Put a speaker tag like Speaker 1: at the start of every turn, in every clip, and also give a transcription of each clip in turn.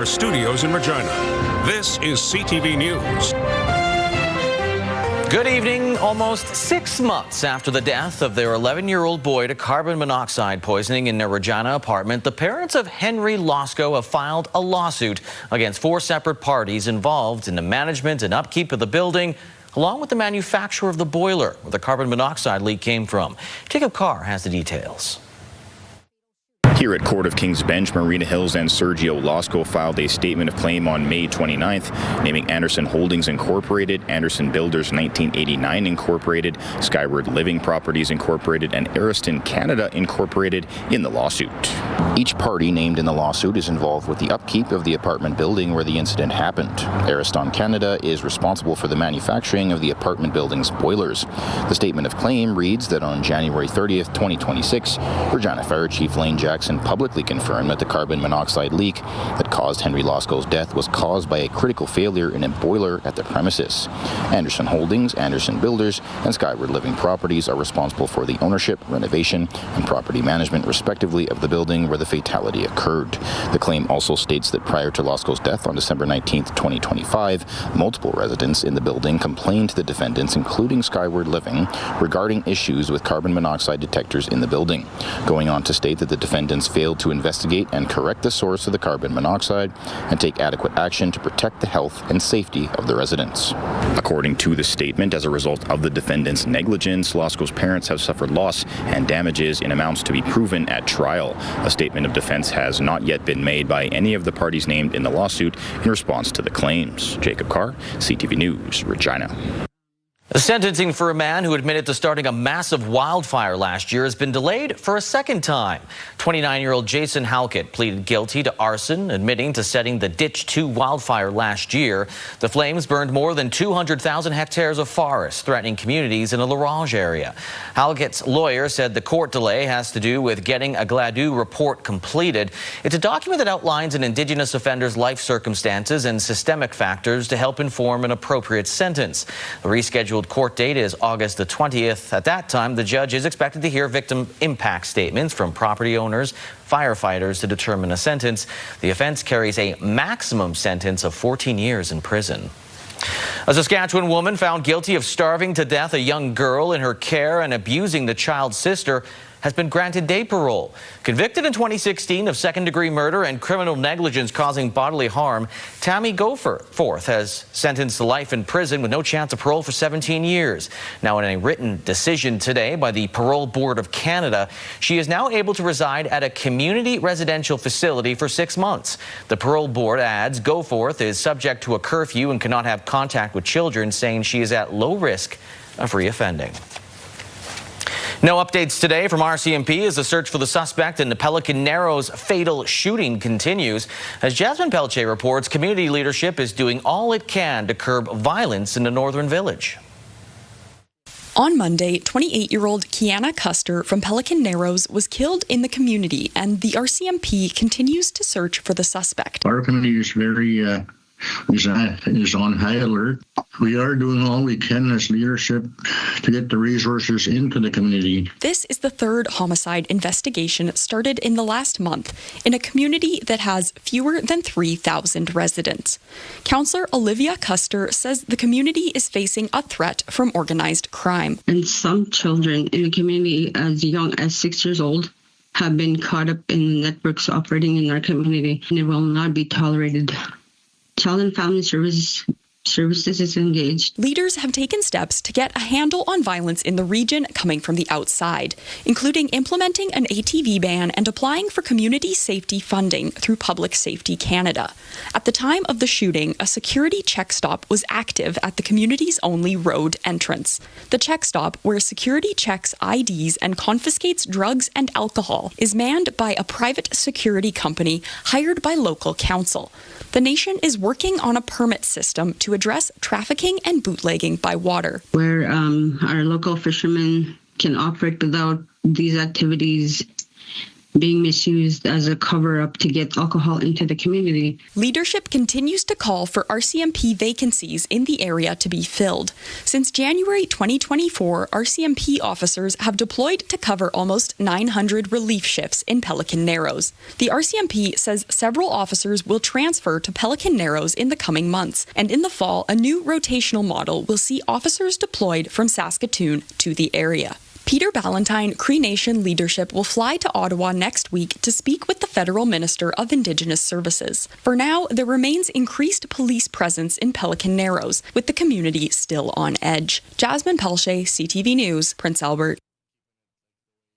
Speaker 1: our studios in Regina, this is CTV News.
Speaker 2: Good evening. Almost 6 months after the death of their 11-year-old boy to carbon monoxide poisoning in their Regina apartment, the parents of Henry Losco have filed a lawsuit against 4 separate parties involved in the management and upkeep of the building, along with the manufacturer of the boiler where the carbon monoxide leak came from. Jacob Carr has the details.
Speaker 3: Here at Court of King's Bench, Marina Hills and Sergio Losco filed a statement of claim on May 29th, naming Anderson Holdings Incorporated, Anderson Builders 1989 Incorporated, Skyward Living Properties Incorporated, and Ariston Canada Incorporated in the lawsuit. Each party named in the lawsuit is involved with the upkeep of the apartment building where the incident happened. Ariston Canada is responsible for the manufacturing of the apartment building's boilers. The statement of claim reads that on January 30th, 2026, Regina Fire Chief Lane Jackson publicly confirmed that the carbon monoxide leak that caused Henry Losco's death was caused by a critical failure in a boiler at the premises. Anderson Holdings, Anderson Builders, and Skyward Living Properties are responsible for the ownership, renovation, and property management, respectively, of the building where the fatality occurred. The claim also states that prior to Losco's death on December 19, 2025, multiple residents in the building complained to the defendants, including Skyward Living, regarding issues with carbon monoxide detectors in the building, going on to state that the defendants failed to investigate and correct the source of the carbon monoxide and take adequate action to protect the health and safety of the residents. According to the statement, as a result of the defendants' negligence, Losco's parents have suffered loss and damages in amounts to be proven at trial. A statement of defense has not yet been made by any of the parties named in the lawsuit in response to the claims. Jacob Carr, CTV News, Regina.
Speaker 2: The sentencing for a man who admitted to starting a massive wildfire last year has been delayed for a second time. 29-year-old Jason Halkett pleaded guilty to arson, admitting to setting the Ditch 2 wildfire last year. The flames burned more than 200,000 hectares of forest, threatening communities in the Larange area. Halkett's lawyer said the court delay has to do with getting a Gladue report completed. It's a document that outlines an Indigenous offender's life circumstances and systemic factors to help inform an appropriate sentence. The rescheduled court date is August the 20th. At that time, the judge is expected to hear victim impact statements from property owners, firefighters to determine a sentence. The offense carries a maximum sentence of 14 years in prison. A Saskatchewan woman found guilty of starving to death a young girl in her care and abusing the child's sister has been granted day parole. Convicted in 2016 of second-degree murder and criminal negligence causing bodily harm, Tammy Gopher, has sentenced to life in prison with no chance of parole for 17 years. Now, in a written decision today by the Parole Board of Canada, she is now able to reside at a community residential facility for 6 months. The Parole Board adds Goforth is subject to a curfew and cannot have contact with children, saying she is at low risk of reoffending. No updates today from RCMP as the search for the suspect in the Pelican Narrows fatal shooting continues. As Jasmine Pelche reports, community leadership is doing all it can to curb violence in the northern village.
Speaker 4: On Monday, 28-year-old Kiana Custer from Pelican Narrows was killed in the community, and the RCMP continues to search for the suspect.
Speaker 5: Our community is is on high alert. We are doing all we can as leadership to get the resources into the community.
Speaker 4: This is the third homicide investigation started in the last month in a community that has fewer than 3,000 residents. Councillor Olivia Custer says the community is facing a threat from organized crime.
Speaker 6: And some children in the community as young as 6 years old have been caught up in networks operating in our community, and it will not be tolerated. Child and Family Services is engaged.
Speaker 4: Leaders have taken steps to get a handle on violence in the region coming from the outside, including implementing an ATV ban and applying for community safety funding through Public Safety Canada. At the time of the shooting, a security check stop was active at the community's only road entrance. The check stop, where security checks IDs and confiscates drugs and alcohol, is manned by a private security company hired by local council. The nation is working on a permit system to address trafficking and bootlegging by water,
Speaker 6: where our local fishermen can operate without these activities being misused as a cover-up to get alcohol into the community.
Speaker 4: Leadership continues to call for RCMP vacancies in the area to be filled. Since January 2024, RCMP officers have deployed to cover almost 900 relief shifts in Pelican Narrows. The RCMP says several officers will transfer to Pelican Narrows in the coming months, and in the fall, a new rotational model will see officers deployed from Saskatoon to the area. Peter Ballantyne, Cree Nation leadership will fly to Ottawa next week to speak with the Federal Minister of Indigenous Services. For now, there remains increased police presence in Pelican Narrows, with the community still on edge. Jasmine Pelche, CTV News, Prince Albert.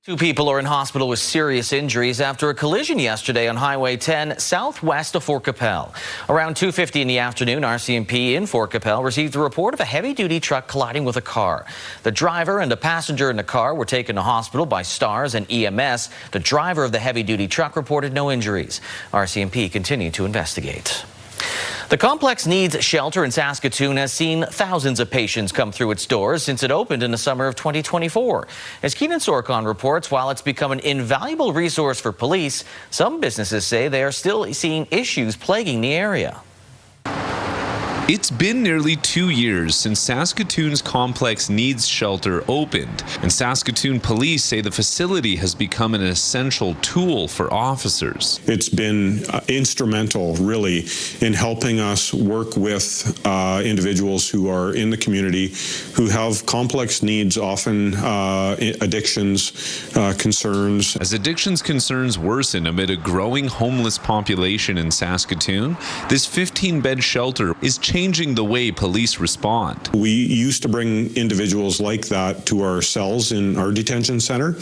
Speaker 2: 2 people are in hospital with serious injuries after a collision yesterday on Highway 10 southwest of Fort Capel. Around 2:50 in the afternoon, RCMP in Fort Capel received a report of a heavy-duty truck colliding with a car. The driver and a passenger in the car were taken to hospital by STARS and EMS. The driver of the heavy-duty truck reported no injuries. RCMP continued to investigate. The Complex Needs Shelter in Saskatoon has seen thousands of patients come through its doors since it opened in the summer of 2024. As Keenan Sorkon reports, while it's become an invaluable resource for police, some businesses say they are still seeing issues plaguing the area.
Speaker 7: It's been nearly 2 years since Saskatoon's Complex Needs Shelter opened, and Saskatoon police say the facility has become an essential tool for officers.
Speaker 8: It's been instrumental, really, in helping us work with individuals who are in the community who have complex needs, often addictions, concerns.
Speaker 7: As addictions concerns worsen amid a growing homeless population in Saskatoon, this 15-bed shelter is changing the way police respond.
Speaker 8: We used to bring individuals like that to our cells in our detention center,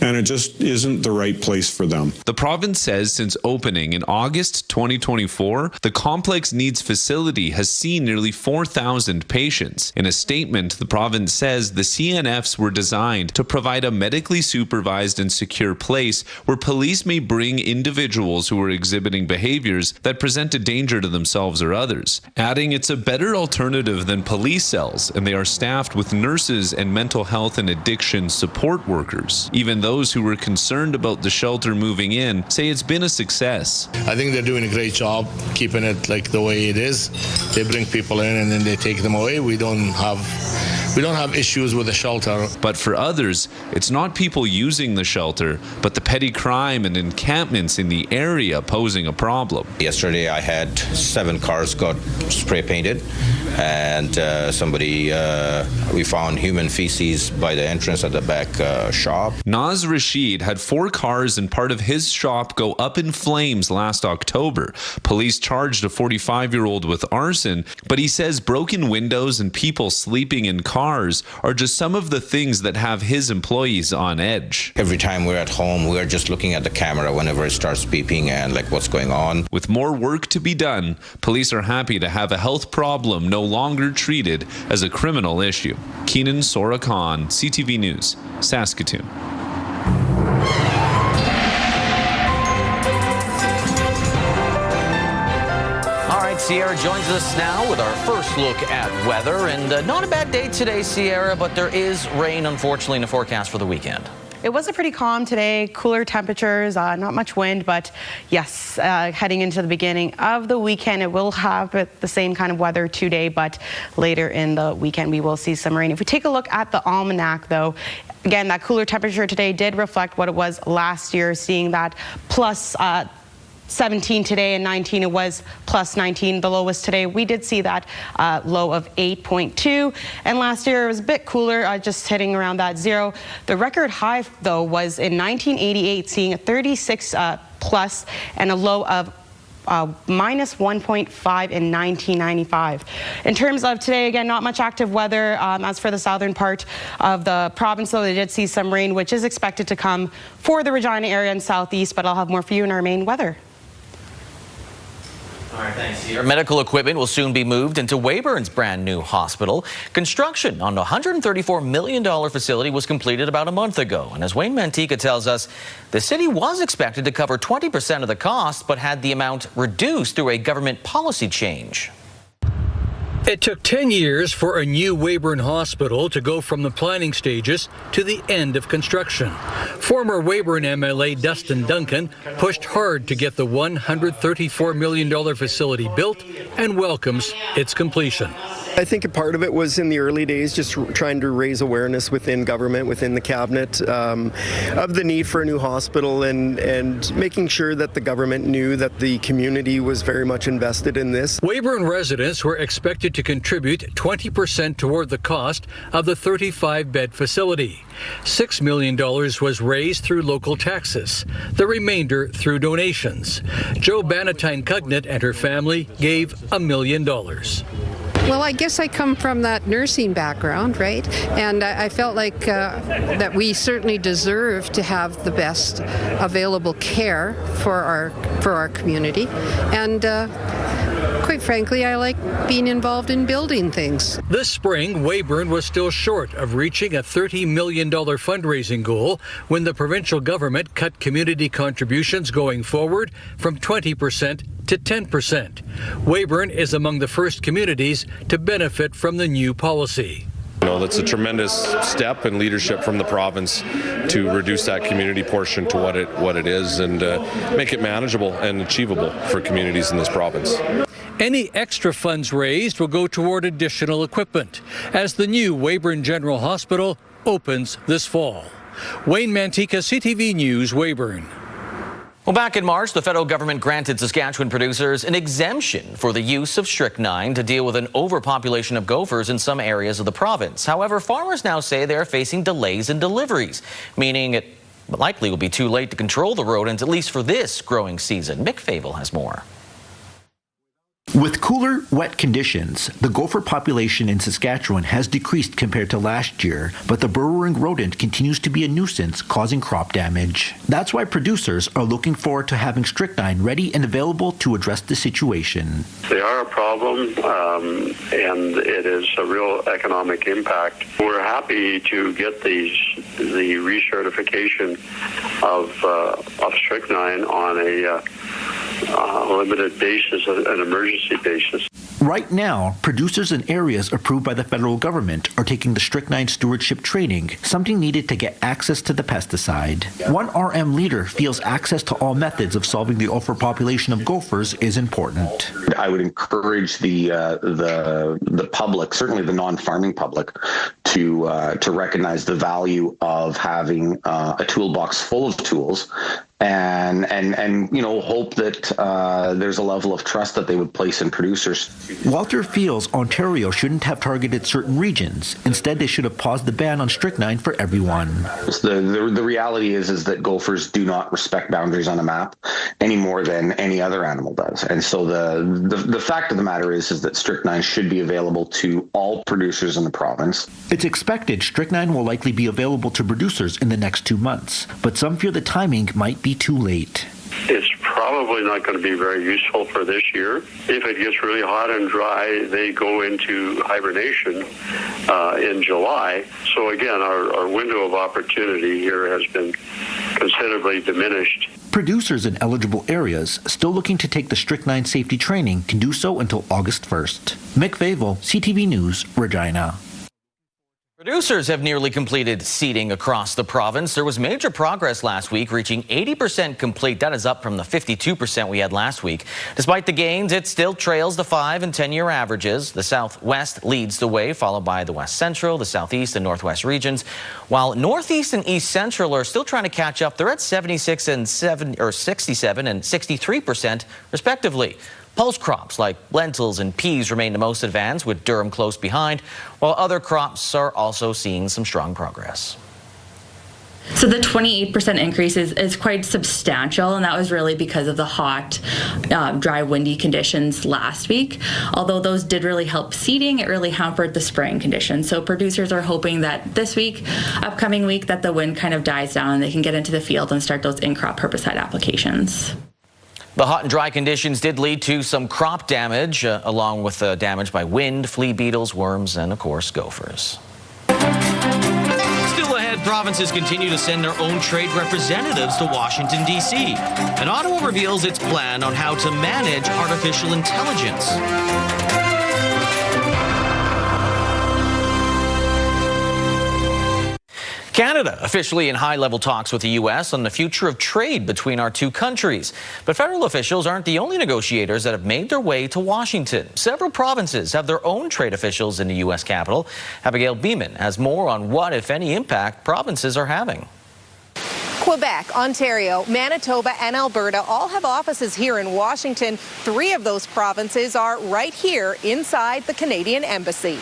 Speaker 8: and it just isn't the right place for them.
Speaker 7: The province says since opening in August 2024, the Complex Needs facility has seen nearly 4,000 patients. In a statement, the province says the CNFs were designed to provide a medically supervised and secure place where police may bring individuals who are exhibiting behaviors that present a danger to themselves or others, adding it's a better alternative than police cells, and they are staffed with nurses and mental health and addiction support workers. Even those who were concerned about the shelter moving in say it's been a success.
Speaker 9: I think they're doing a great job keeping it like the way it is. They bring people in and then they take them away. We don't have issues with the shelter.
Speaker 7: But for others, it's not people using the shelter, but the petty crime and encampments in the area posing a problem.
Speaker 10: Yesterday I had 7 cars got spray painted, and we found human feces by the entrance at the back shop.
Speaker 7: Naz Rashid had 4 cars and part of his shop go up in flames last October. Police charged a 45-year-old with arson, but he says broken windows and people sleeping in cars are just some of the things that have his employees on edge.
Speaker 10: Every time we're at home, we're just looking at the camera whenever it starts beeping and like what's going on.
Speaker 7: With more work to be done, police are happy to have a health problem no longer treated as a criminal issue. Keenan Sorkon, CTV News, Saskatoon.
Speaker 2: Sierra joins us now with our first look at weather. And not a bad day today, Sierra, but there is rain, unfortunately, in the forecast for the weekend.
Speaker 11: It was a pretty calm today, cooler temperatures, not much wind, but yes, heading into the beginning of the weekend, it will have the same kind of weather today, but later in the weekend, we will see some rain. If we take a look at the almanac, though, again, that cooler temperature today did reflect what it was last year, seeing that plus 17 today and 19, it was plus 19, the lowest today. We did see that low of 8.2, and last year it was a bit cooler, just hitting around that 0. The record high, though, was in 1988, seeing a 36 plus and a low of minus 1.5 in 1995. In terms of today, again, not much active weather. As for the southern part of the province, though, they did see some rain, which is expected to come for the Regina area and southeast, but I'll have more for you in our main weather.
Speaker 2: All right, thanks, Sierra. Medical equipment will soon be moved into Weyburn's brand new hospital. Construction on the $134 million facility was completed about a month ago. And as Wayne Mantica tells us, the city was expected to cover 20% of the cost, but had the amount reduced through a government policy change.
Speaker 12: It took 10 years for a new Weyburn hospital to go from the planning stages to the end of construction. Former Weyburn MLA Dustin Duncan pushed hard to get the $134 million facility built and welcomes its completion.
Speaker 13: I think a part of it was in the early days just trying to raise awareness within government, within the cabinet, of the need for a new hospital and making sure that the government knew that the community was very much invested in this.
Speaker 12: Weyburn residents were expected to contribute 20% toward the cost of the 35-bed facility. $6 million was raised through local taxes, the remainder through donations. Jo Bannatyne Cugnett and her family gave $1 million.
Speaker 14: Well, I guess I come from that nursing background, right? And I felt like that we certainly deserve to have the best available care for our community. And quite frankly, I like being involved in building things.
Speaker 12: This spring, Weyburn was still short of reaching a $30 million fundraising goal when the provincial government cut community contributions going forward from 20% to 10%. Weyburn is among the first communities to benefit from the new policy.
Speaker 15: That's a tremendous step in leadership from the province to reduce that community portion to what it is and make it manageable and achievable for communities in this province.
Speaker 12: Any extra funds raised will go toward additional equipment as the new Weyburn General Hospital opens this fall. Wayne Mantika, CTV News, Weyburn.
Speaker 2: Well, back in March, the federal government granted Saskatchewan producers an exemption for the use of strychnine to deal with an overpopulation of gophers in some areas of the province. However, farmers now say they're facing delays in deliveries, meaning it likely will be too late to control the rodents, at least for this growing season. Mick Favel has more.
Speaker 16: With cooler, wet conditions, the gopher population in Saskatchewan has decreased compared to last year, but the burrowing rodent continues to be a nuisance, causing crop damage. That's why producers are looking forward to having strychnine ready and available to address the situation.
Speaker 17: They are a problem, and it is a real economic impact. We're happy to get the recertification of strychnine on a limited basis, an emergency basis.
Speaker 16: Right now, producers in areas approved by the federal government are taking the strychnine stewardship training, something needed to get access to the pesticide. One RM leader feels access to all methods of solving the overpopulation of gophers is important.
Speaker 18: I would encourage the public, certainly the non-farming public, to recognize the value of having a toolbox full of tools and hope that there's a level of trust that they would place in producers.
Speaker 16: Walter feels Ontario shouldn't have targeted certain regions. Instead, they should have paused the ban on strychnine for everyone.
Speaker 18: The reality is that gophers do not respect boundaries on a map any more than any other animal does. And so the fact of the matter is that strychnine should be available to all producers in the province.
Speaker 16: It's expected strychnine will likely be available to producers in the next 2 months, but some fear the timing might be too late.
Speaker 17: It's probably not going to be very useful for this year. If it gets really hot and dry, they go into hibernation in July. So again, our window of opportunity here has been considerably diminished.
Speaker 16: Producers in eligible areas still looking to take the strychnine safety training can do so until August 1st. Mick Favel, CTV News, Regina.
Speaker 2: Producers have nearly completed seeding across the province. There was major progress last week, reaching 80% complete. That is up from the 52% we had last week. Despite the gains, it still trails the 5- and 10-year averages. The Southwest leads the way, followed by the West Central, the Southeast, and Northwest regions, while Northeast and East Central are still trying to catch up. They're at 67 and 63%, respectively. Pulse crops like lentils and peas remain the most advanced, with Durham close behind, while other crops are also seeing some strong progress.
Speaker 19: So the 28% increase is quite substantial, and that was really because of the hot, dry, windy conditions last week. Although those did really help seeding, it really hampered the spraying conditions. So producers are hoping that this week, upcoming week, that the wind kind of dies down and they can get into the field and start those in-crop herbicide applications.
Speaker 2: The hot and dry conditions did lead to some crop damage, along with damage by wind, flea beetles, worms, and, of course, gophers. Still ahead, provinces continue to send their own trade representatives to Washington, D.C. And Ottawa reveals its plan on how to manage artificial intelligence. Canada officially in high-level talks with the U.S. on the future of trade between our two countries. But federal officials aren't the only negotiators that have made their way to Washington. Several provinces have their own trade officials in the U.S. Capitol. Abigail Beeman has more on what, if any, impact provinces are having.
Speaker 20: Quebec, Ontario, Manitoba, and Alberta all have offices here in Washington. 3 of those provinces are right here inside the Canadian Embassy.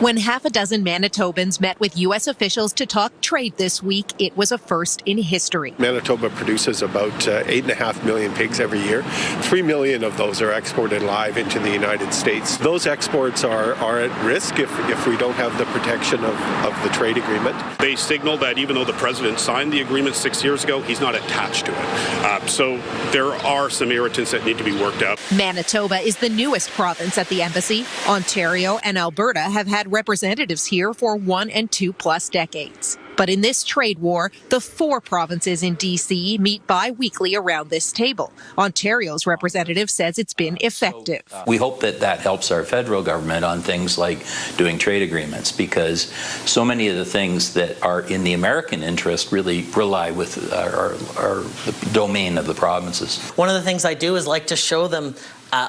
Speaker 21: When half a dozen Manitobans met with U.S. officials to talk trade this week, it was a first in history.
Speaker 22: Manitoba produces about 8.5 million pigs every year. 3 million of those are exported live into the United States. Those exports are at risk if we don't have the protection of the trade agreement.
Speaker 23: They signal that even though the president signed the agreement 6 years ago, he's not attached to it. So there are some irritants that need to be worked out.
Speaker 21: Manitoba is the newest province at the embassy. Ontario and Alberta have had representatives here for 1 and 2+ decades. But in this trade war, the 4 provinces in D.C. meet bi-weekly around this table. Ontario's representative says it's been effective.
Speaker 24: We hope that helps our federal government on things like doing trade agreements, because so many of the things that are in the American interest really rely with the domain of the provinces.
Speaker 25: One of the things I do is like to show them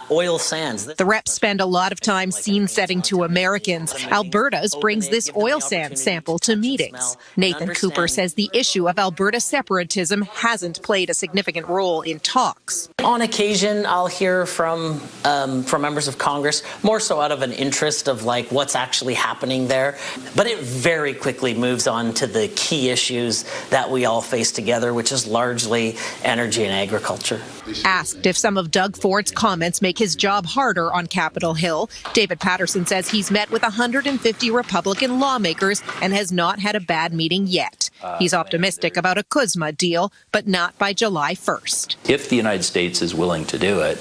Speaker 25: oil sands.
Speaker 21: The reps spend a lot of time scene setting to Americans. Alberta's brings this oil sand sample to meetings. Nathan Cooper says the issue of Alberta separatism hasn't played a significant role in talks.
Speaker 25: On occasion, I'll hear from members of Congress, more so out of an interest of like what's actually happening there. But it very quickly moves on to the key issues that we all face together, which is largely energy and agriculture.
Speaker 21: Asked if some of Doug Ford's comments make his job harder on Capitol Hill, David Patterson says he's met with 150 Republican lawmakers and has not had a bad meeting yet. He's optimistic about a CUSMA deal, but not by July 1st.
Speaker 24: If the United States is willing to do it,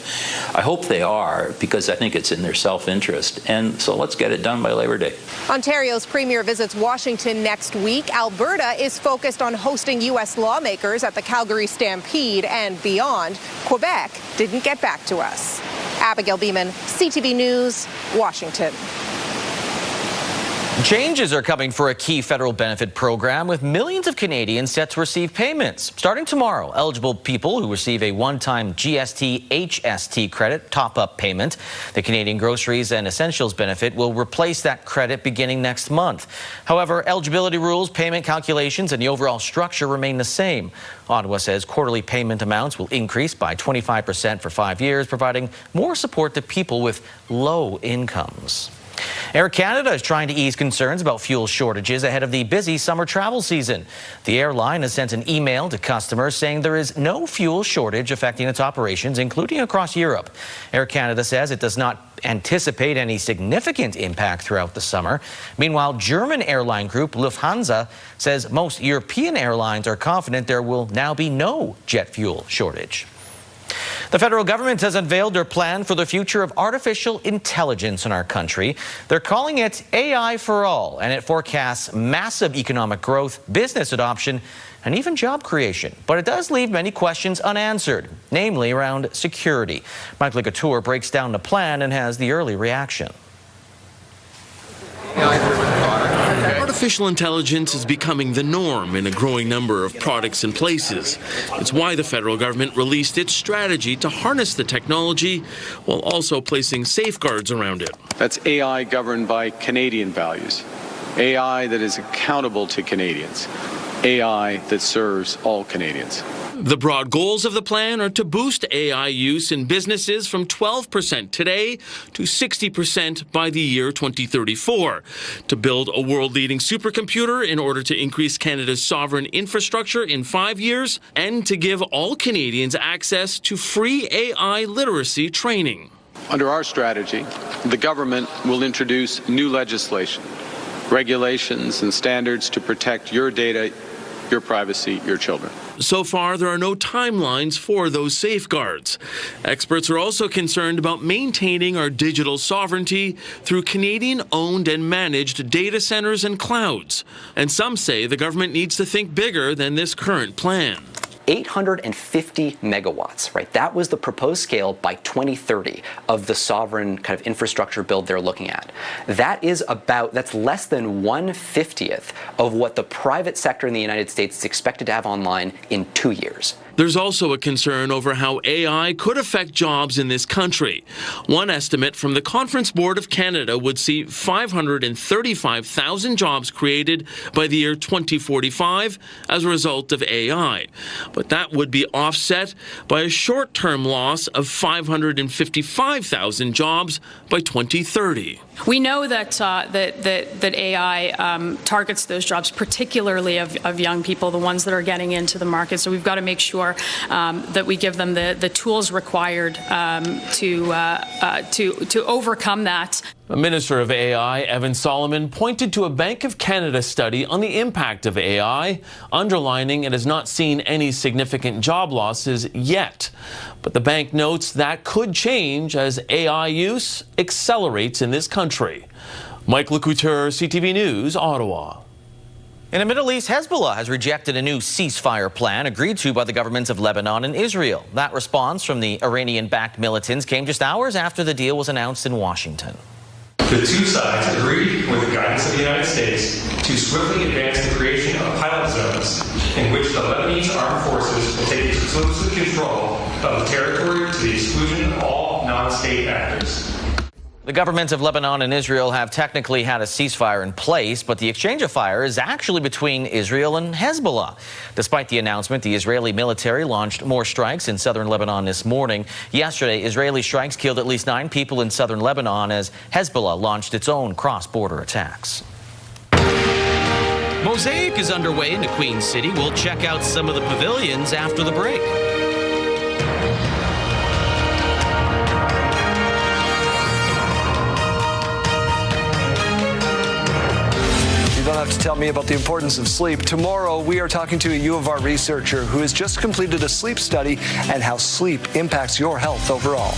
Speaker 24: I hope they are, because I think it's in their self-interest. And so let's get it done by Labor Day.
Speaker 20: Ontario's premier visits Washington next week. Alberta is focused on hosting U.S. lawmakers at the Calgary Stampede and beyond. Quebec didn't get back to us. Abigail Beeman, CTV News, Washington.
Speaker 2: Changes are coming for a key federal benefit program with millions of Canadians set to receive payments. Starting tomorrow, eligible people who receive a one-time GST HST credit top-up payment, the Canadian Groceries and Essentials benefit, will replace that credit beginning next month. However, eligibility rules, payment calculations, and the overall structure remain the same. Ottawa says quarterly payment amounts will increase by 25% for 5 years, providing more support to people with low incomes. Air Canada is trying to ease concerns about fuel shortages ahead of the busy summer travel season. The airline has sent an email to customers saying there is no fuel shortage affecting its operations, including across Europe. Air Canada says it does not anticipate any significant impact throughout the summer. Meanwhile, German airline group Lufthansa says most European airlines are confident there will now be no jet fuel shortage. The federal government has unveiled their plan for the future of artificial intelligence in our country. They're calling it AI for All, and it forecasts massive economic growth, business adoption, and even job creation. But it does leave many questions unanswered, namely around security. Mike Ligature breaks down the plan and has the early reaction.
Speaker 26: Artificial intelligence is becoming the norm in a growing number of products and places. It's why the federal government released its strategy to harness the technology while also placing safeguards around it.
Speaker 27: That's AI governed by Canadian values, AI that is accountable to Canadians, AI that serves all Canadians.
Speaker 26: The broad goals of the plan are to boost AI use in businesses from 12% today to 60% by the year 2034, to build a world-leading supercomputer in order to increase Canada's sovereign infrastructure in 5 years, and to give all Canadians access to free AI literacy training.
Speaker 27: Under our strategy, the government will introduce new legislation, regulations and standards to protect your data, your privacy, your children.
Speaker 26: So far, there are no timelines for those safeguards. Experts are also concerned about maintaining our digital sovereignty through Canadian-owned and managed data centers and clouds. And some say the government needs to think bigger than this current plan.
Speaker 1: 850 megawatts, right? That was the proposed scale by 2030 of the sovereign kind of infrastructure build they're looking at. That's less than 1/50th of what the private sector in the United States is expected to have online in 2 years.
Speaker 26: There's also a concern over how AI could affect jobs in this country. One estimate from the Conference Board of Canada would see 535,000 jobs created by the year 2045 as a result of AI. But that would be offset by a short-term loss of 555,000 jobs by 2030.
Speaker 3: We know that AI targets those jobs, particularly of young people, the ones that are getting into the market. So we've got to make sure that we give them the tools required to overcome that.
Speaker 26: The Minister of AI, Evan Solomon, pointed to a Bank of Canada study on the impact of AI, underlining it has not seen any significant job losses yet. But the bank notes that could change as AI use accelerates in this country. Mike Lecouture, CTV News, Ottawa.
Speaker 2: In the Middle East, Hezbollah has rejected a new ceasefire plan agreed to by the governments of Lebanon and Israel. That response from the Iranian-backed militants came just hours after the deal was announced in Washington.
Speaker 4: The two sides agreed, with the guidance of the United States, to swiftly advance the creation of pilot zones in which the Lebanese armed forces will take exclusive control of the territory to the exclusion of all non-state actors.
Speaker 2: The governments of Lebanon and Israel have technically had a ceasefire in place, but the exchange of fire is actually between Israel and Hezbollah. Despite the announcement, the Israeli military launched more strikes in southern Lebanon this morning. Yesterday, Israeli strikes killed at least 9 people in southern Lebanon as Hezbollah launched its own cross-border attacks. Mosaic is underway in the Queen City. We'll check out some of the pavilions after the break.
Speaker 5: You don't have to tell me about the importance of sleep. Tomorrow, we are talking to a U of R researcher who has just completed a sleep study and how sleep impacts your health overall.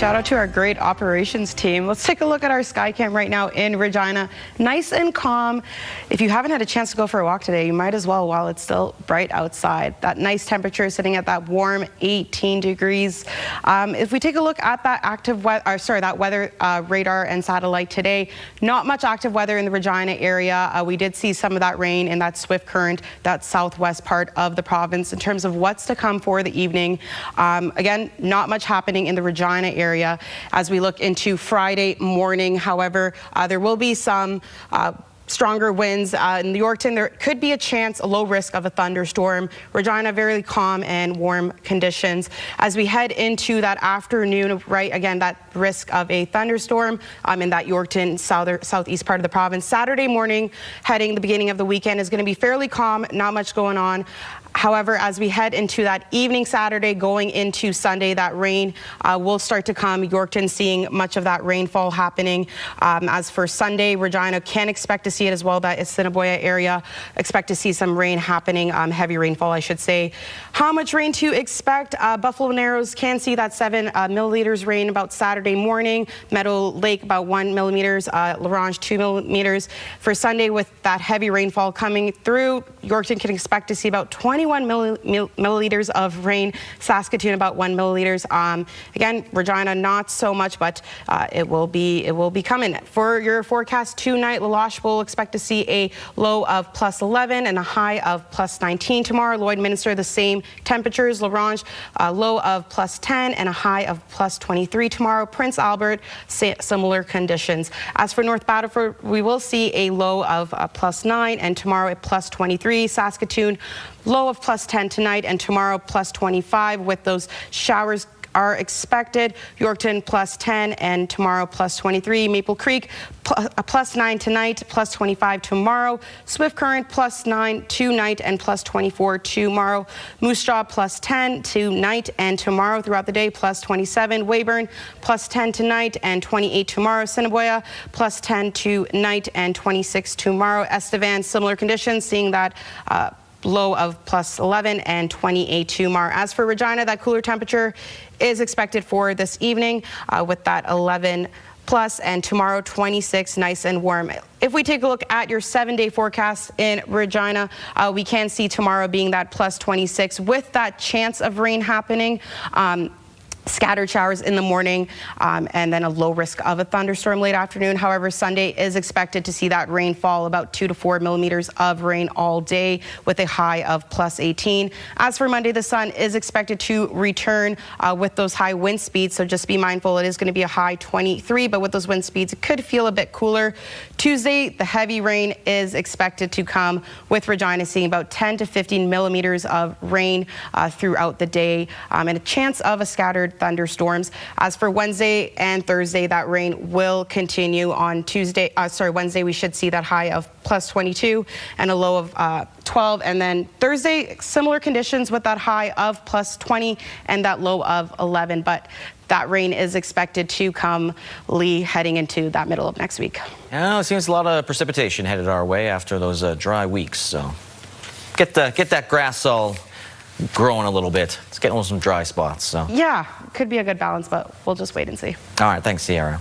Speaker 11: Shout out to our great operations team. Let's take a look at our Skycam right now in Regina. Nice and calm. If you haven't had a chance to go for a walk today, you might as well while it's still bright outside. That nice temperature sitting at that warm 18 degrees. If we take a look at that that weather radar and satellite today, not much active weather in the Regina area. We did see some of that rain in that swift current, that southwest part of the province. In terms of what's to come for the evening, again, not much happening in the Regina area as we look into Friday morning. However, there will be some stronger winds in Yorkton. There could be a low risk of a thunderstorm. Regina, very calm and warm conditions. As we head into that afternoon, right, again, that risk of a thunderstorm in that Yorkton southeast part of the province. Saturday morning, heading the beginning of the weekend, is going to be fairly calm, not much going on. However, as we head into that evening Saturday, going into Sunday, that rain will start to come. Yorkton seeing much of that rainfall happening. As for Sunday, Regina can expect to see it as well. That Assiniboia area, expect to see some rain happening, heavy rainfall, I should say. How much rain to expect? Buffalo Narrows can see that 7 milliliters rain about Saturday morning. Meadow Lake about 1 millimeters. Larange 2 millimeters. For Sunday, with that heavy rainfall coming through, Yorkton can expect to see about 21 milliliters of rain. Saskatoon about 1 milliliters. Again, Regina not so much, but it will be coming. For your forecast tonight, La Loche will expect to see a low of +11 and a high of +19 tomorrow. Lloydminster the same temperatures. Larange low of +10 and a high of +23 tomorrow. Prince Albert similar conditions. As for North Battleford, we will see a low of +9 and tomorrow at +23. Saskatoon low of +10 tonight and tomorrow +25 with those showers are expected. Yorkton +10 and tomorrow +23. Maple Creek +9 tonight, +25 tomorrow. Swift Current +9 tonight and +24 tomorrow. Moose Jaw +10 tonight and tomorrow throughout the day, +27. Weyburn +10 tonight and 28 tomorrow. Assiniboia +10 tonight and 26 tomorrow. Estevan, similar conditions, seeing that low of +11 and 28 tomorrow. As for Regina, that cooler temperature is expected for this evening with that 11 plus, and tomorrow 26, nice and warm. If we take a look at your 7-day forecast in Regina, we can see tomorrow being that +26 with that chance of rain happening. Scattered showers in the morning and then a low risk of a thunderstorm late afternoon. However, Sunday is expected to see that rainfall, about 2 to 4 millimeters of rain all day with a high of +18. As for Monday, the sun is expected to return with those high wind speeds. So just be mindful, it is going to be a high 23, but with those wind speeds, it could feel a bit cooler. Tuesday, the heavy rain is expected to come with Regina seeing about 10 to 15 millimeters of rain throughout the day and a chance of a scattered thunderstorms. As for Wednesday and Thursday, that rain will continue. On Wednesday, we should see that high of +22 and a low of 12. And then Thursday, similar conditions with that high of +20 and that low of 11. But that rain is expected to come heading into that middle of next week.
Speaker 2: Yeah, it seems a lot of precipitation headed our way after those dry weeks. So get that grass all growing a little bit. It's getting some dry spots. So
Speaker 11: yeah, could be a good balance, but we'll just wait and see.
Speaker 2: All right, thanks, Sierra.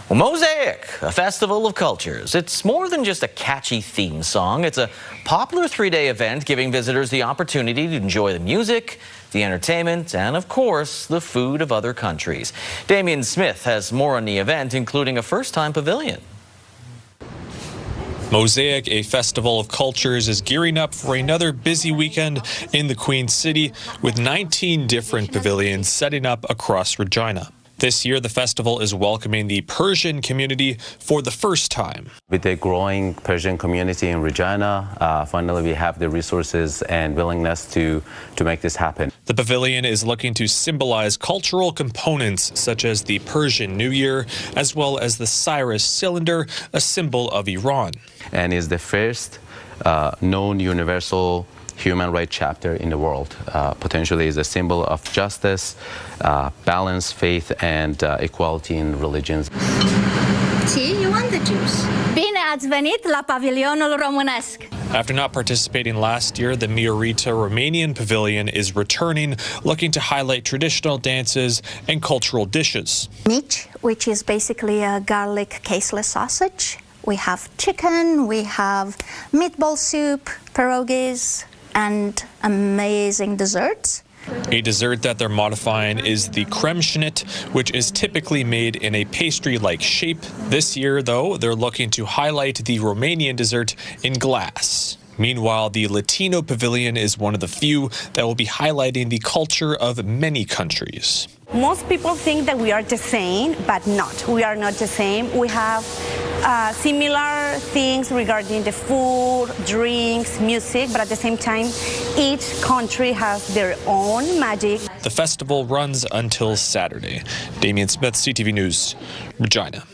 Speaker 2: Well, Mosaic, a festival of cultures. It's more than just a catchy theme song. It's a popular 3-day event giving visitors the opportunity to enjoy the music, the entertainment, and of course, the food of other countries. Damien Smith has more on the event, including a first-time pavilion.
Speaker 6: Mosaic, a festival of cultures, is gearing up for another busy weekend in the Queen City with 19 different pavilions setting up across Regina. This year, the festival is welcoming the Persian community for the first time.
Speaker 7: With the growing Persian community in Regina, finally we have the resources and willingness to make this happen.
Speaker 6: The pavilion is looking to symbolize cultural components such as the Persian New Year, as well as the Cyrus cylinder, a symbol of Iran.
Speaker 7: And is the first known universal human rights chapter in the world. Potentially is a symbol of justice, balance, faith, and equality in religions.
Speaker 8: See, you want the juice. Bine ați venit la pavilionul românesc.
Speaker 6: After not participating last year, the Miorita Romanian Pavilion is returning, looking to highlight traditional dances and cultural dishes.
Speaker 8: Nici, which is basically a garlic caseless sausage. We have chicken, we have meatball soup, pierogies, and amazing desserts.
Speaker 6: A dessert that they're modifying is the creme schnitt, which is typically made in a pastry-like shape. This year, though, they're looking to highlight the Romanian dessert in glass. Meanwhile, the Latino Pavilion is one of the few that will be highlighting the culture of many countries.
Speaker 9: Most people think that we are the same, but not. We are not the same. We have similar things regarding the food, drinks, music, but at the same time, each country has their own magic.
Speaker 6: The festival runs until Saturday. Damien Smith, CTV News, Regina.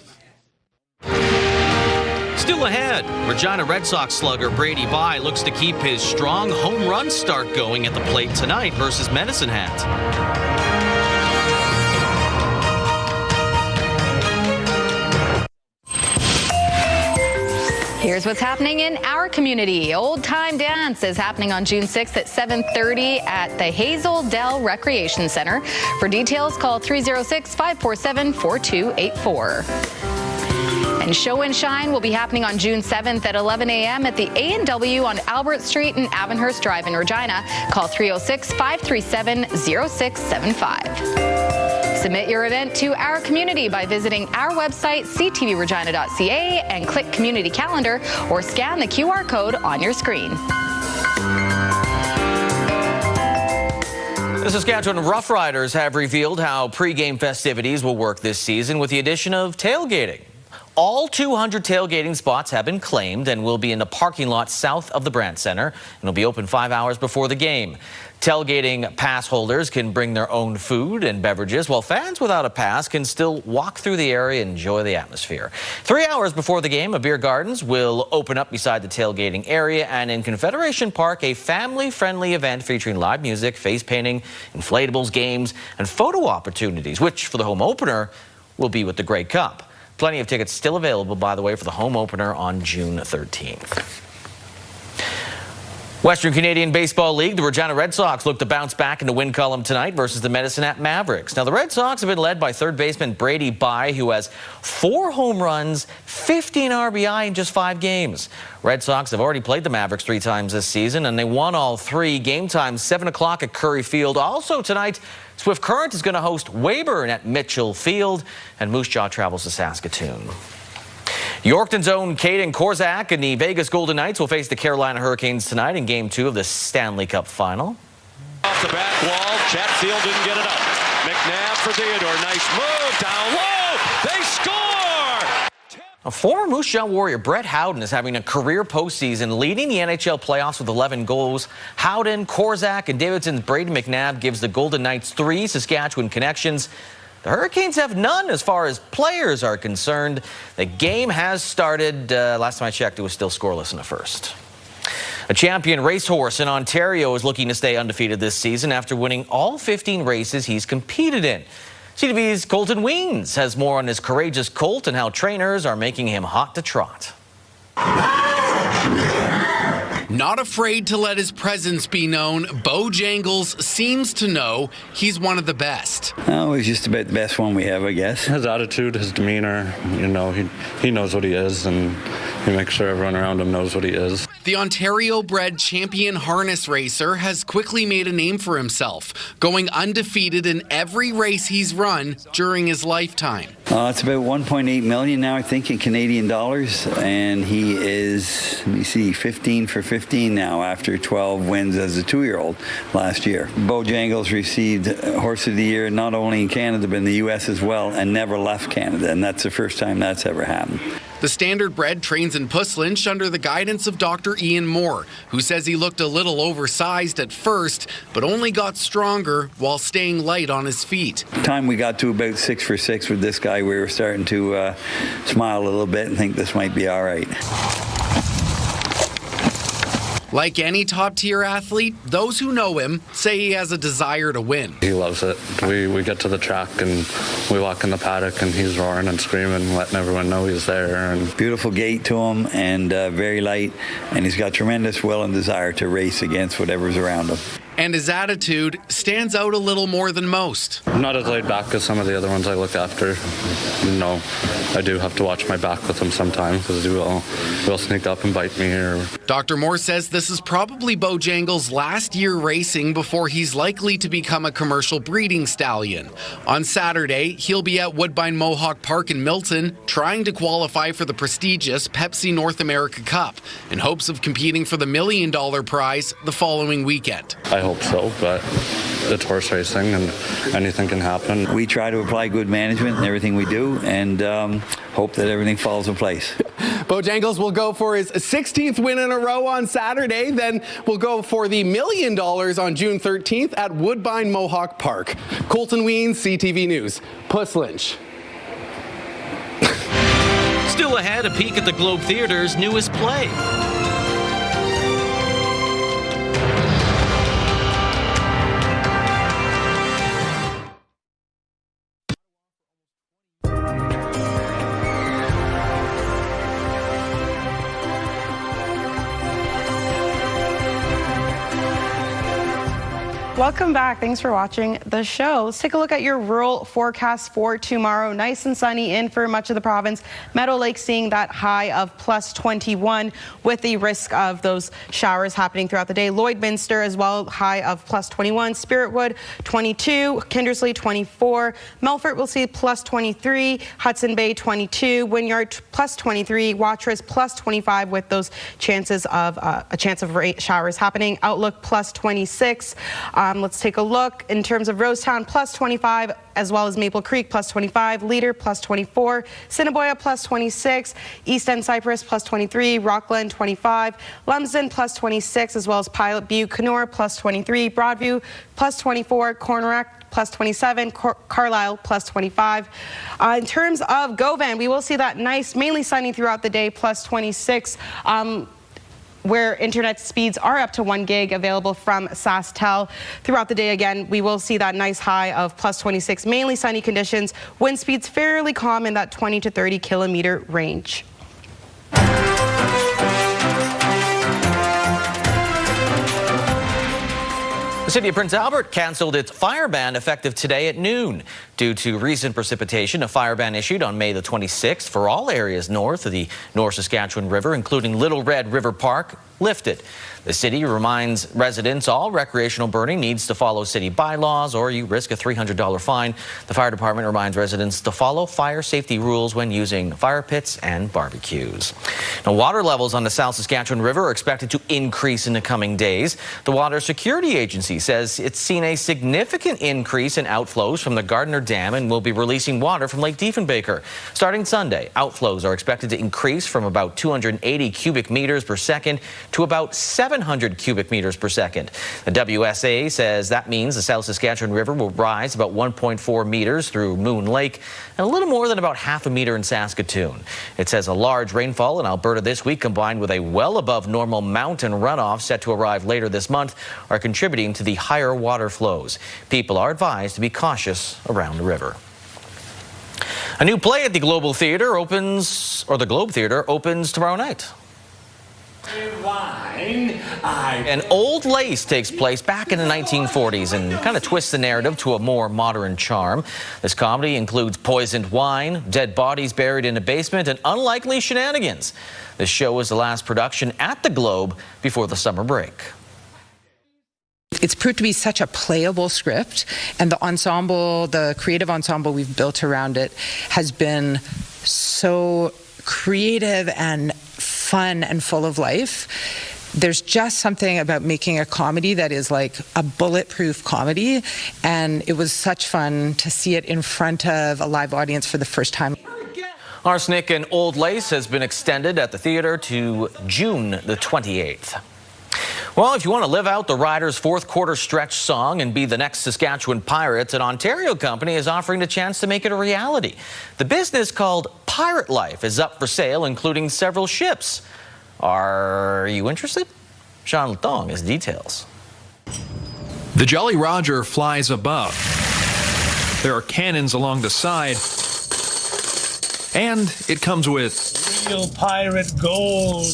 Speaker 2: Still ahead, Regina Red Sox slugger Brady Bye looks to keep his strong home run start going at the plate tonight versus Medicine Hat.
Speaker 10: Here's what's happening in our community. Old Time Dance is happening on June 6th at 7:30 at the Hazel Dell Recreation Center. For details, call 306-547-4284. And Show and Shine will be happening on June 7th at 11 a.m. at the A&W on Albert Street and Avonhurst Drive in Regina. Call 306-537-0675. Submit your event to our community by visiting our website, ctvregina.ca, and click Community Calendar or scan the QR code on your screen.
Speaker 2: The Saskatchewan Roughriders have revealed how pregame festivities will work this season with the addition of tailgating. All 200 tailgating spots have been claimed and will be in the parking lot south of the Brandt Centre and will be open 5 hours before the game. Tailgating pass holders can bring their own food and beverages, while fans without a pass can still walk through the area and enjoy the atmosphere. 3 hours before the game, a beer gardens will open up beside the tailgating area, and in Confederation Park, a family-friendly event featuring live music, face painting, inflatables, games, and photo opportunities, which for the home opener will be with the Grey Cup. Plenty of tickets still available, by the way, for the home opener on June 13th. Western Canadian Baseball League, the Regina Red Sox look to bounce back in the win column tonight versus the Medicine Hat Mavericks. Now, the Red Sox have been led by third baseman Brady Bai, who has 4 home runs, 15 RBI in just 5 games. Red Sox have already played the Mavericks 3 times this season, and they won all 3. Game time 7 o'clock at Curry Field. Also tonight, Swift Current is going to host Weyburn at Mitchell Field, and Moose Jaw travels to Saskatoon. Yorkton's own Caden Korzak and the Vegas Golden Knights will face the Carolina Hurricanes tonight in Game 2 of the Stanley Cup Final.
Speaker 12: Off the back wall, Chatfield didn't get it up. McNabb for Theodore, nice move, down low, they score!
Speaker 2: A former Moose Jaw Warrior, Brett Howden, is having a career postseason, leading the NHL playoffs with 11 goals. Howden, Korzak, and Davidson's Brady McNabb gives the Golden Knights 3 Saskatchewan connections. The Hurricanes have none as far as players are concerned. The game has started. Last time I checked, it was still scoreless in the first. A champion racehorse in Ontario is looking to stay undefeated this season after winning all 15 races he's competed in. CTV's Colton Weens has more on his courageous colt and how trainers are making him hot to trot.
Speaker 13: Not afraid to let his presence be known, Bojangles seems to know he's one of the best.
Speaker 14: Oh, he's just about the best one we have, I guess.
Speaker 15: His attitude, his demeanor, you know, he knows what he is, and he makes sure everyone around him knows what he is.
Speaker 13: The Ontario-bred champion harness racer has quickly made a name for himself, going undefeated in every race he's run during his lifetime.
Speaker 14: It's about 1.8 million now, I think, in Canadian dollars, and he is, let me see, 15 for 15 now after 12 wins as a 2-year-old last year. Bojangles received Horse of the Year not only in Canada but in the U.S. as well, and never left Canada, and that's the first time that's ever happened.
Speaker 13: The standard-bred trains in Puss Lynch under the guidance of Dr. Ian Moore, who says he looked a little oversized at first, but only got stronger while staying light on his feet.
Speaker 14: Time we got to about 6 for 6 with this guy, we were starting to smile a little bit and think this might be all right.
Speaker 13: Like any top-tier athlete, those who know him say he has a desire to win.
Speaker 15: He loves it. We get to the track and we walk in the paddock and he's roaring and screaming, letting everyone know he's there. And
Speaker 14: beautiful gait to him and very light, and he's got tremendous will and desire to race against whatever's around him.
Speaker 13: And his attitude stands out a little more than most.
Speaker 15: I'm not as laid back as some of the other ones I look after. You know, I do have to watch my back with him sometimes because he will sneak up and bite me.
Speaker 13: Dr. Moore says this is probably Bojangles' last year racing before he's likely to become a commercial breeding stallion. On Saturday, he'll be at Woodbine Mohawk Park in Milton trying to qualify for the prestigious Pepsi North America Cup in hopes of competing for the $1 million prize the following weekend.
Speaker 15: I hope so, but it's horse racing and anything can happen.
Speaker 14: We try to apply good management in everything we do and hope that everything falls in place.
Speaker 13: Bojangles will go for his 16th win in a row on Saturday, then will go for the $1 million on June 13th at Woodbine Mohawk Park. Colton Weens, CTV News, Puss Lynch.
Speaker 2: Still ahead, a peek at the Globe Theatre's newest play.
Speaker 11: Welcome back. Thanks for watching the show. Let's take a look at your rural forecast for tomorrow. Nice and sunny in for much of the province. Meadow Lake seeing that high of plus 21 with the risk of those showers happening throughout the day. Lloydminster as well, high of plus 21. Spiritwood 22. Kindersley 24. Melfort will see plus 23. Hudson Bay 22. Wynyard plus 23. Watrous plus 25 with those chances of a chance of showers happening. Outlook plus 26. Let's take a look in terms of Rosetown plus 25, as well as Maple Creek plus 25, Leader plus 24, Cinnaboya plus 26, East End Cypress plus 23, Rockland 25, Lumsden plus 26, as well as Pilot Butte, Kenora plus 23, Broadview plus 24, Cornerac plus 27, Carlisle plus 25. In terms of Govan, we will see that nice, mainly sunny throughout the day, plus 26. Where internet speeds are up to 1 gig available from SaskTel. Throughout the day, again, we will see that nice high of plus 26, mainly sunny conditions. Wind speeds fairly calm in that 20 to 30 kilometer range.
Speaker 2: The city of Prince Albert canceled its fire ban effective today at noon. Due to recent precipitation, a fire ban issued on May the 26th for all areas north of the North Saskatchewan River, including Little Red River Park, lifted. The city reminds residents all recreational burning needs to follow city bylaws or you risk a $300 fine. The fire department reminds residents to follow fire safety rules when using fire pits and barbecues. Now, water levels on the South Saskatchewan River are expected to increase in the coming days. The Water Security Agency says it's seen a significant increase in outflows from the Gardner Dam and will be releasing water from Lake Diefenbaker. Starting Sunday, outflows are expected to increase from about 280 cubic meters per second to about 700 cubic meters per second. The WSA says that means the South Saskatchewan River will rise about 1.4 meters through Moon Lake and a little more than about half a meter in Saskatoon. It says a large rainfall in Alberta this week combined with a well above normal mountain runoff set to arrive later this month are contributing to the higher water flows. People are advised to be cautious around the river. A new play at the Globe Theatre opens tomorrow night. An Old Lace takes place back in the 1940s and kind of twists the narrative to a more modern charm. This comedy includes poisoned wine, dead bodies buried in a basement, and unlikely shenanigans. This show is the last production at the Globe before the summer break.
Speaker 16: It's proved to be such a playable script, and the ensemble, the creative ensemble we've built around it has been so creative and fun and full of life. There's just something about making a comedy that is like a bulletproof comedy, and it was such fun to see it in front of a live audience for the first time.
Speaker 2: Arsenic and Old Lace has been extended at the theatre to June the 28th. Well, if you want to live out the Riders' fourth quarter stretch song and be the next Saskatchewan Pirates, an Ontario company is offering the chance to make it a reality. The business called Pirate Life is up for sale, including several ships. Are you interested? Sean Latong has details.
Speaker 17: The Jolly Roger flies above. There are cannons along the side. And it comes with
Speaker 18: real pirate gold.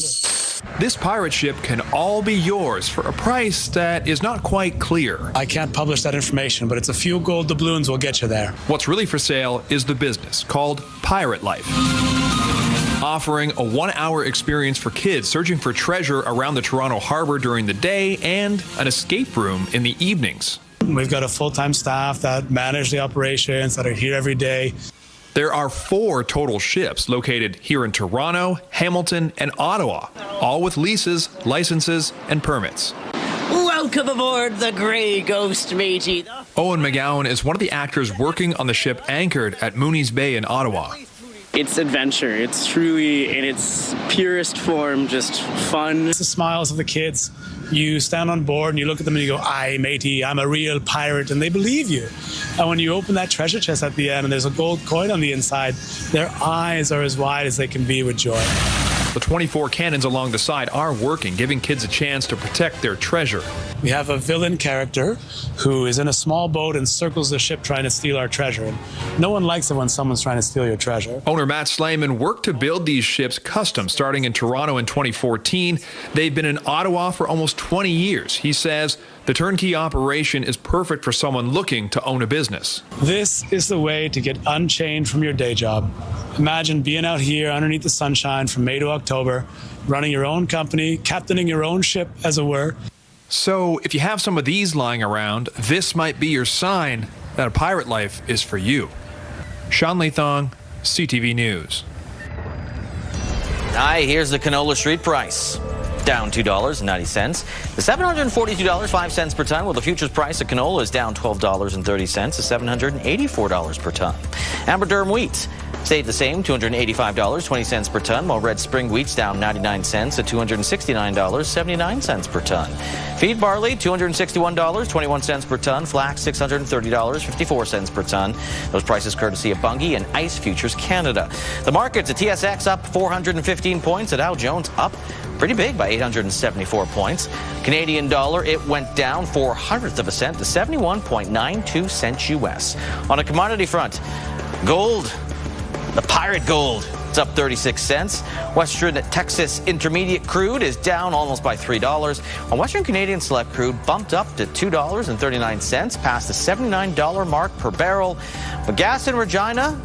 Speaker 17: This pirate ship can all be yours for a price that is not quite clear.
Speaker 18: I can't publish that information, but it's a few gold doubloons will get you there.
Speaker 17: What's really for sale is the business called Pirate Life, offering a 1-hour experience for kids searching for treasure around the Toronto harbor during the day and an escape room in the evenings.
Speaker 18: We've got a full-time staff that manage the operations, that are here every day.
Speaker 17: There are 4 total ships located here in Toronto, Hamilton, and Ottawa, all with leases, licenses, and permits.
Speaker 19: Welcome aboard the Grey Ghost, matey.
Speaker 17: Owen McGowan is one of the actors working on the ship anchored at Mooney's Bay in Ottawa.
Speaker 19: It's adventure. It's truly, in its purest form, just fun.
Speaker 18: It's the smiles of the kids. You stand on board and you look at them and you go, "Aye, matey, I'm a real pirate," and they believe you. And when you open that treasure chest at the end and there's a gold coin on the inside, their eyes are as wide as they can be with joy.
Speaker 17: The 24 cannons along the side are working, giving kids a chance to protect their treasure.
Speaker 18: We have a villain character who is in a small boat and circles the ship trying to steal our treasure. And no one likes it when someone's trying to steal your treasure.
Speaker 17: Owner Matt Slayman worked to build these ships custom, starting in Toronto in 2014. They've been in Ottawa for almost 20 years. He says the turnkey operation is perfect for someone looking to own a business.
Speaker 18: This is the way to get unchained from your day job. Imagine being out here underneath the sunshine from May to October, running your own company, captaining your own ship, as it were.
Speaker 17: So if you have some of these lying around, this might be your sign that a pirate life is for you. Sean Latong, CTV News.
Speaker 2: Hi, here's the canola street price. Down $2.90 to $742.05 per ton, while the futures price of canola is down $12.30 to $784 per ton. Amber durum wheat stayed the same, $285.20 per ton, while red spring wheat's down 99 cents to $269.79 per ton. Feed barley, $261.21 per ton. Flax, $630.54 per ton. Those prices courtesy of Bunge and ICE Futures Canada. The markets, the TSX up 415 points, the Dow Jones up pretty big by 874 points. Canadian dollar, it went down 0.04 of a cent to 71.92 cents US. On a commodity front, gold, the pirate gold, It's up 36 cents. Western Texas Intermediate crude is down almost by $3. While Western Canadian Select crude bumped up to $2.39, past the $79 mark per barrel. But gas in Regina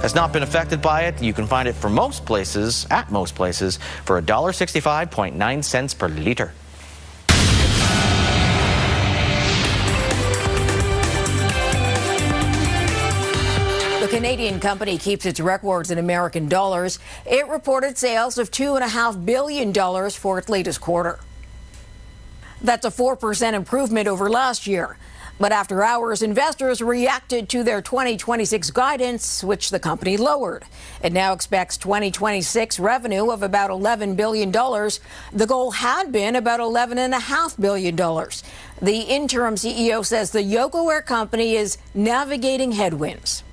Speaker 2: has not been affected by it. You can find it for most places, for $1.65.9 per liter.
Speaker 20: The Canadian company keeps its records in American dollars. It reported sales of $2.5 billion for its latest quarter. That's a 4% improvement over last year. But after hours, investors reacted to their 2026 guidance, which the company lowered. It now expects 2026 revenue of about $11 billion. The goal had been about $11.5 billion. The interim CEO says the Yoko Air company is navigating headwinds.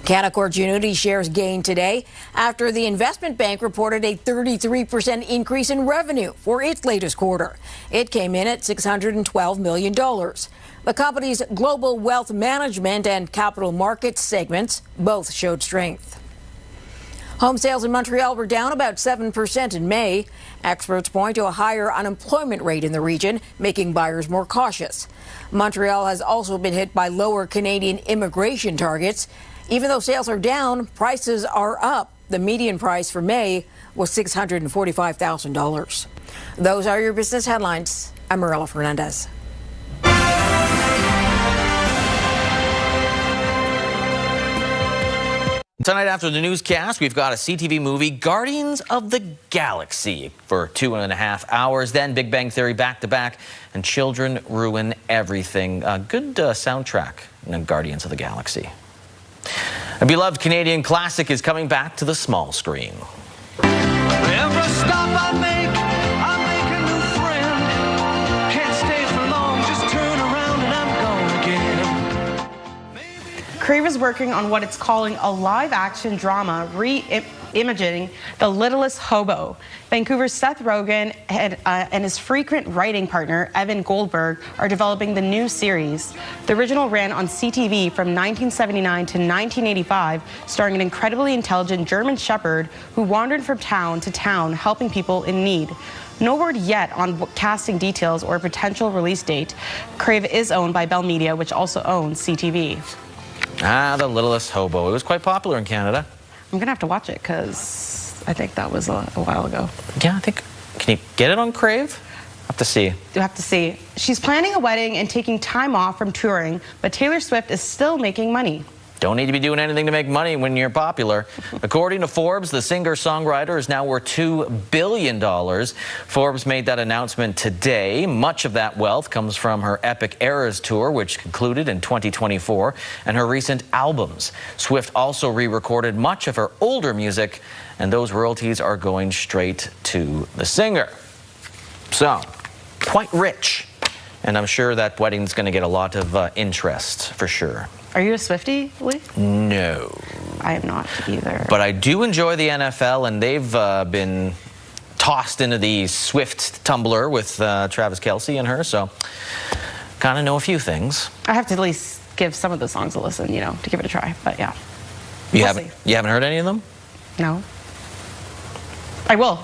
Speaker 20: Canaccord Genuity shares gained today after the investment bank reported a 33% increase in revenue for its latest quarter. It came in at $612 million. The company's global wealth management and capital markets segments both showed strength. Home sales in Montreal were down about 7% in May. Experts point to a higher unemployment rate in the region, making buyers more cautious. Montreal has also been hit by lower Canadian immigration targets. Even though sales are down, prices are up. The median price for May was $645,000. Those are your business headlines. I'm Marilla Fernandez.
Speaker 2: Tonight after the newscast, we've got a CTV movie, Guardians of the Galaxy, for 2.5 hours. Then Big Bang Theory back-to-back, and Children Ruin Everything. A good soundtrack in Guardians of the Galaxy. A beloved Canadian classic is coming back to the small screen.
Speaker 21: Every stop I make a new friend. Can't stay for long, just turn around and I'm gone again.
Speaker 11: Crave is working on what it's calling a live-action drama re-imaging The Littlest Hobo. Vancouver's Seth Rogen and his frequent writing partner, Evan Goldberg, are developing the new series. The original ran on CTV from 1979 to 1985, starring an incredibly intelligent German shepherd who wandered from town to town helping people in need. No word yet on casting details or potential release date. Crave is owned by Bell Media, which also owns CTV.
Speaker 2: The Littlest Hobo. It was quite popular in Canada.
Speaker 11: I'm going to have to watch it because I think that was a while ago.
Speaker 2: Yeah, I think. Can you get it on Crave? Have to see.
Speaker 11: You have to see. She's planning a wedding and taking time off from touring, but Taylor Swift is still making money.
Speaker 2: Don't need to be doing anything to make money when you're popular. According to Forbes, the singer-songwriter is now worth $2 billion. Forbes made that announcement today. Much of that wealth comes from her Epic Eras tour, which concluded in 2024, and her recent albums. Swift also re-recorded much of her older music, and those royalties are going straight to the singer. So, quite rich. And I'm sure that wedding's going to get a lot of interest, for sure.
Speaker 11: Are you a Swiftie, Lee?
Speaker 2: No.
Speaker 11: I am not either.
Speaker 2: But I do enjoy the NFL, and they've been tossed into the Swift tumbler with Travis Kelce and her, so kind of know a few things.
Speaker 11: I have to at least give some of the songs a listen, you know, to give it a try, but yeah.
Speaker 2: You haven't heard any of them?
Speaker 11: No. I will.